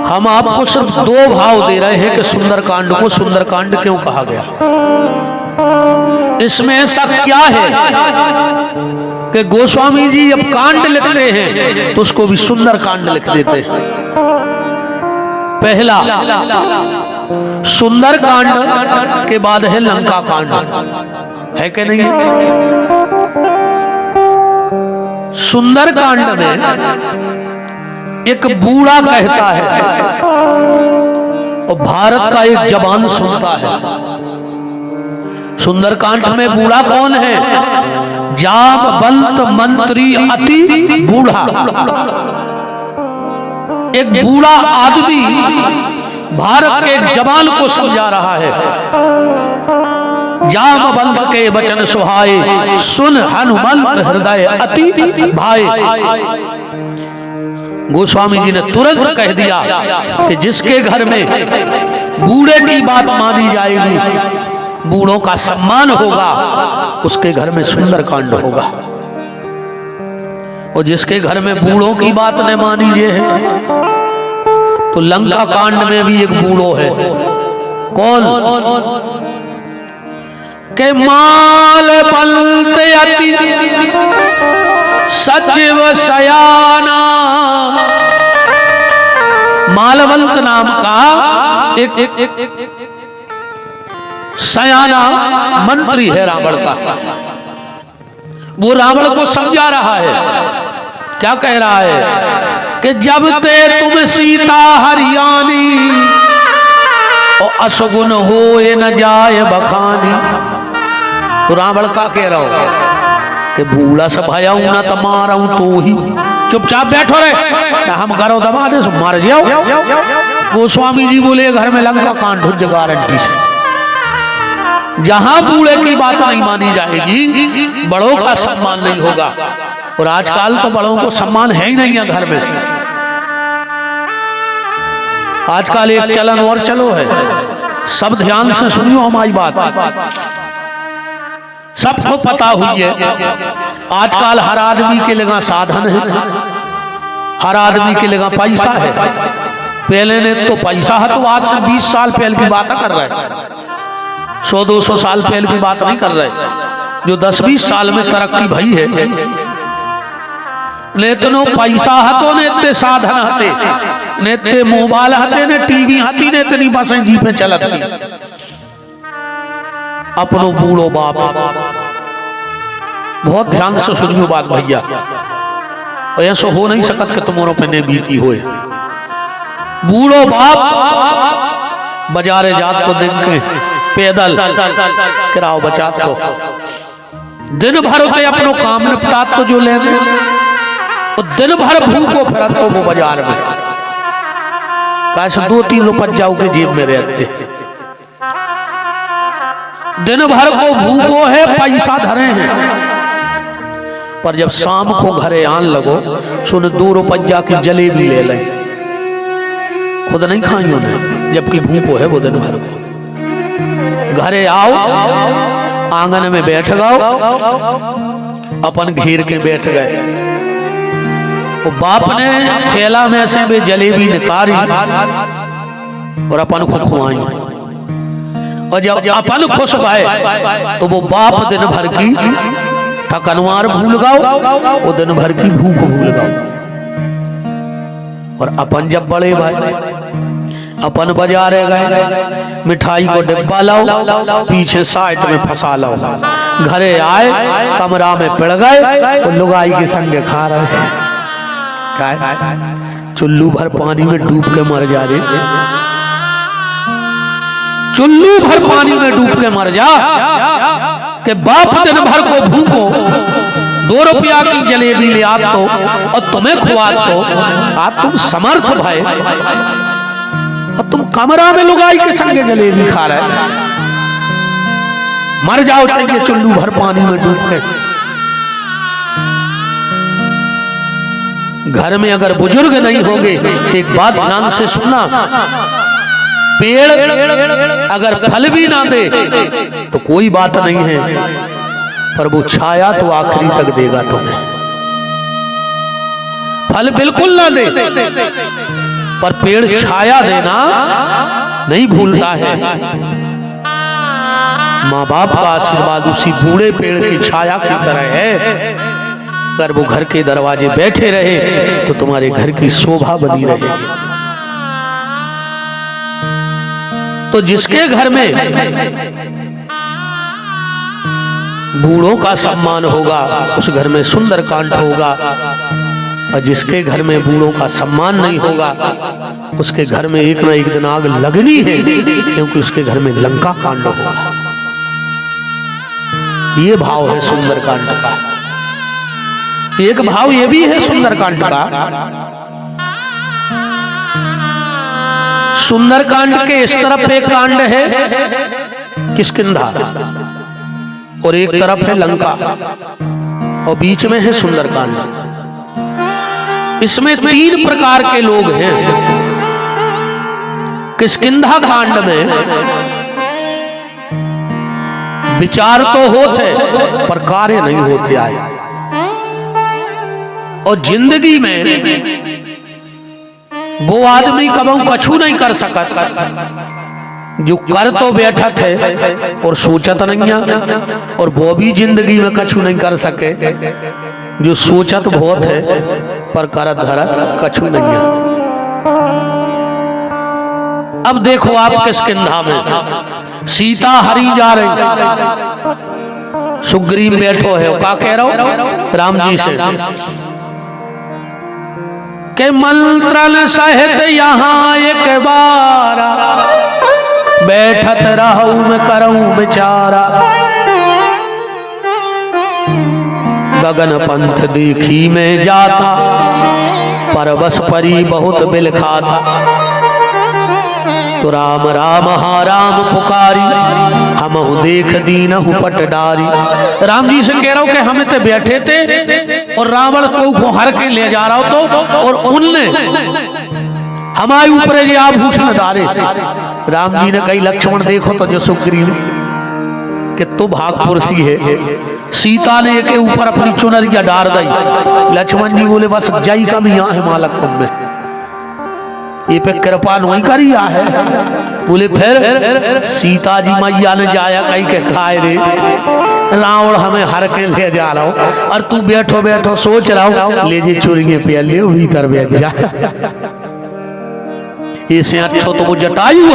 हम आपको सिर्फ दो भाव दे रहे हैं कि सुंदरकांड को सुंदरकांड क्यों कहा गया। इसमें ऐसा क्या है कि गोस्वामी जी अब कांड लिखते हैं तो उसको भी सुंदरकांड लिख देते हैं। पहला सुंदरकांड के बाद है लंका कांड, है कि नहीं? सुंदरकांड में एक बूढ़ा कहता है और भारत का एक जवान सुनता है। सुंदरकांड में बूढ़ा कौन है? जामवंत मंत्री अति बूढ़ा। एक बूढ़ा आदमी भारत के एक जवान को समझा रहा है। जामवंत के वचन सुहाए, सुन हनुमंत हृदय अति भाए। गोस्वामी जी ने तुरंत कह दिया कि जिसके घर में बूढ़े की बात मानी जाएगी, बूढ़ों का सम्मान होगा, उसके घर में सुंदरकांड होगा। और जिसके घर में बूढ़ों की बात न मानी जाए तो लंका कांड में भी एक बूढ़ो है। कौन? के माल पलते अति सचिव सयाना। मालवंत नाम का एक सयाना मंत्री है रावण का। वो रावण को समझा रहा है। क्या कह रहा है कि जब ते तुम सीता हरियाणी और अशगुन होए न जाए बखानी। तो रावण का कह रहा हो कि बूढ़ा से भयाऊं ना तो मारूं तो ही, चुपचाप बैठो रे, ना हम करो दमादे से मार जाओ। गोस्वामी जी बोले घर में लंका कांड हो जाएगा गारंटी से। जहां बूढ़े की बात नहीं मानी जाएगी, बड़ों का सम्मान नहीं होगा। और आजकल तो बड़ों को सम्मान है ही नहीं है घर में। आजकल एक चलन और चलो है, सब ध्यान से सुनियो हमारी बात, सबको पता हुई है। आजकल हर आदमी के लगा साधन है, हर आदमी के लगा पैसा है। पहले ने तो पैसा है तो आज से 20 साल पहले की बात कर रहे हैं, 100-200 साल पहले की बात नहीं कर रहे। जो 10-20 साल में तरक्की भई है, नेतनो पैसा हतो ने इतने साधन हते, ने इतने मोबाइल हते, ने टीवी हती, ने इतनी बसें जीपें चलती। अपनो बूढ़ो बाप, बहुत ध्यान से सुनियो बात भैया, और ऐसा हो नहीं सकत कि तुम्हारों पे ने बीती होए। बूढ़ो बाप बाजारे जात को देख के पैदल किराओ बचात को दिन भर के अपनो काम निपटात तो जो ले तो दिन भर भूखो फिरत तो वो बाजार में कैसे 2-3 रुपये जाओगे जेब में रहते। दिन भर को भूखो है, पैसा धरे हैं, पर जब शाम को घरे आन लगो सुन 2 रुपया की जलेबी ले लें, खुद नहीं खाई उन्हें, जबकि भूखो है वो दिन भर को। घरे आओ, आंगन में बैठ गओ, अपन घेर के बैठ गए। वो बाप ने थैला में से भी जलेबी निकाली और अपन को खुआई। और जब अपन खुश गए तो वो बाप दिन भर की थकनवार भूल गओ, वो दिन भर की भूख भूल गओ। और अपन जब बड़े भाई अपन बाजारे गए, मिठाई को डिब्बा लाओ, पीछे साइड में फंसा लो। घरे आए, कमरा में पिड़ गए तो लुगाई के संगे खा रहे। चुल्लू भर पानी में डूब के मर जा रहे, चुल्लू भर पानी में डूब के मर जा कि बाप दिन भर को भूखो 2 रुपया की जलेबी ले आत तो और तुम्हें खुआ तो आज तुम समर्थ भाई और तुम कमरा में लुगाई के संगे जलेबी खा रहे। मर जाओ चाहिए चुल्लू भर पानी में डूब के। घर में अगर बुजुर्ग नहीं होंगे, एक बात ध्यान से सुनना, पेड़ अगर फल भी ना दे तो कोई बात नहीं है, पर वो छाया तो आखिरी तक देगा तुम्हें। फल बिल्कुल ना दे पर पेड़ छाया देना नहीं भूलता है। माँ बाप का आशीर्वाद उसी बूढ़े पेड़ की छाया की तरह है। अगर वो घर के दरवाजे बैठे रहे तो तुम्हारे घर की शोभा बनी रहेगी। तो जिसके घर में बूढ़ों का सम्मान होगा उस घर में सुंदरकांड होगा, और जिसके घर में बूढ़ों का सम्मान नहीं होगा उसके घर में एक ना एक दिन आग लगनी है, क्योंकि उसके घर में लंका कांड होगा। ये भाव है सुंदरकांड का। एक भाव ये भी है सुंदरकांड का, सुंदरकांड के इस तरफ एक कांड है किष्किंधा और एक तरफ है लंका और बीच में है सुंदरकांड। इसमें 3 प्रकार के लोग हैं। किष्किंधा कांड में विचार तो होते पर कार्य नहीं होते आए, और जिंदगी में वो आदमी कबू कछु नहीं कर सकता जो कर तो बैठा थे और सोचत नहीं, और वो भी जिंदगी में कछु नहीं कर सके जो सोचत बहुत है पर करत धरत कछु नहीं है। अब देखो आप किष्किंधा में सीता हरी जा रही, सुग्रीव बैठो है, क्या कह रहा हो राम जी से के मंत्रन सहित यहाँ एक बार बैठत रहूं मैं करूं बेचारा, गगन पंथ देखी में जाता परवश परी बहुत बिल खाता, तो राम राम हा राम पुकारी हमहु देख दीनहु पट डारी। राम जी से कह रहा हूं कि हम इतने बैठे थे और रावण को हर के ले जा रहा हो तो, और उनने हमारे ऊपर ये आभूषण डाले। राम जी ने कही लक्ष्मण देखो तो जो सुग्रीव कि तो भागपुरसी है, सीता ने के ऊपर अपनी चुनरिया डाल दी। लक्ष्मण जी बोले बस जाई का भी यहाँ है मालक तुम में ये पे कृपा नहीं करिया है। बोले फिर सीता जी मैया ने जाया कहीं के खाए रे रावण हमें हर के ले जा रहा हो, और तू बैठो बैठो सोच रहा हूं ले जे चोरिए पे ले भीतर बैठ जा। इसे अच्छो तो वो जटायु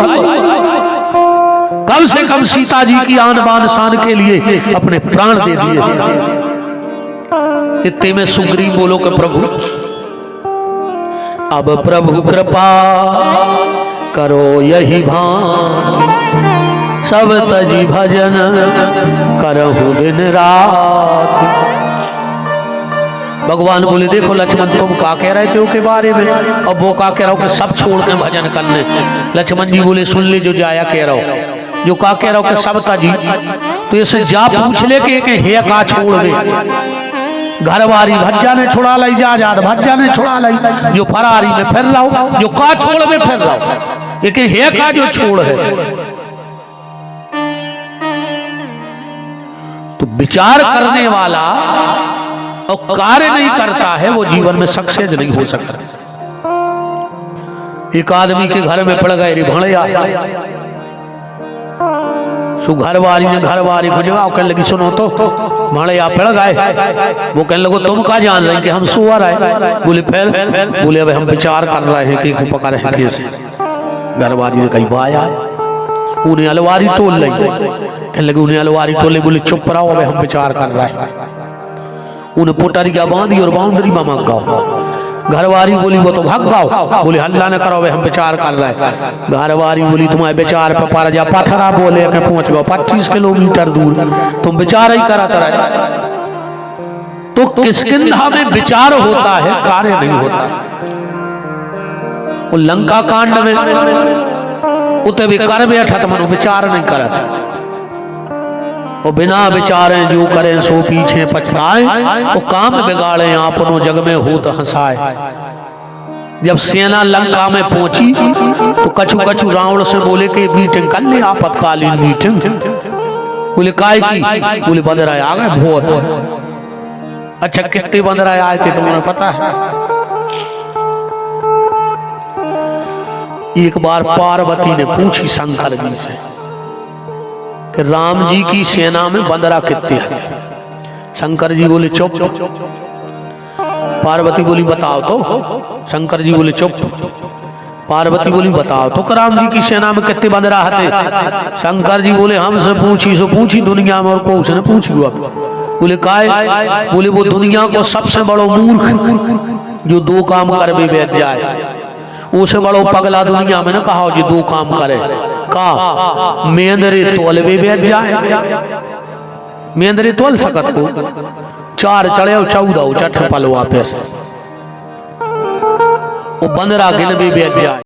कम से कम सीता जी की आन बान शान के लिए अपने प्राण दे दिए। इतने में सुग्रीव बोलो के प्रभु अब प्रभु कृपा करो यही भांति, सब तजी भजन करहु दिन रात। भगवान बोले देखो लक्ष्मण तुम क्या कह रहे थे उसके बारे में, अब वो क्या कह रहा हो कि सब छोड़ के भजन करने। लक्ष्मण जी बोले सुन ले जो जाया कह रहा हो, जो क्या कह रहा हो कि सब तजी, तो इसे जा पूछ ले कि हे का छोड़ दे। घरवारी भज्जा ने छुड़ा लाई, जाजाद भज्जा ने छुड़ा लाई, जो फरारी में फिर रहा जो का छोड़ में फिर रहा, एक हे का जो छोड़ है। तो विचार करने वाला और कार्य नहीं करता है वो जीवन में सक्सेस नहीं हो सकता। एक आदमी के घर में पड़ गए रे भणैया, सो घरवारी ने घरवारी को जवाब कहने लगी सुनो तो भणैया पड़ गए। वो कहने लगो तुम क्या जान रहे कि हम सुअर है। बोले फिर, बोले अब हम विचार कर रहे हैं कि पकड़ है कैसे। घरवारी ने कही बाया उन्हें अलवारी टोल ली, कहने लगे उन्हें अलवारी टोले। बोले चुप रहो अब हम विचार कर रहे हैं। उन्हें पुटरिया बांधी और बाउंड्री में मग गाओ। घरवारी बोली वो तो भाग गाओ। बोले हल्ला न करो हम विचार कर रहे हैं। घरवारी बोली तुम्हारे विचार पे पार जा पथरा बोले के पहुंच गो 25 किलोमीटर दूर, तुम विचार ही करा रहे। तो किष्किंधा में विचार होता है कार्य नहीं होता। वो लंका कांड में उते भी कर बैठा तो मनो विचार नहीं करा, वो बिना विचारे जो करें सो पीछे पछताए, वो काम बिगाड़े आपनो जग में हो तो हंसाए। जब सेना लंका में पहुंची तो कछु कछु रावण से बोले कि मीटिंग कर ले आपातकालीन मीटिंग। बोले काय की? बोले बंदराए आ गए बहुत। अच्छा कितने बंदराए आए थे तुम्हें पता है? एक बार पार्वती ने पूछी शंकर जी से कि राम जी की सेना में बंदरा कितने थे? शंकर जी बोले चुप। पार्वती बोली बताओ तो। शंकर जी बोले चुप। पार्वती बोली बताओ तो राम जी की सेना में कितने बंदरा थे? शंकर जी बोले हमसे पूछी सो पूछी दुनिया में और को उसने पूछी हुआ। बोले काय? बोले वो दुनिया को सबसे बड़ो मूर्ख जो दो काम कर भी बैठ जाए, उसे बड़ो पगला दुनिया में न कहा जो दो काम करे। का मेंदरे तोल भी बैठ जाए, मेंदरे तोल सकत को 4 चढ़े 14 चठ पल वापस वो बंदरा गिन भी बैठ जाए।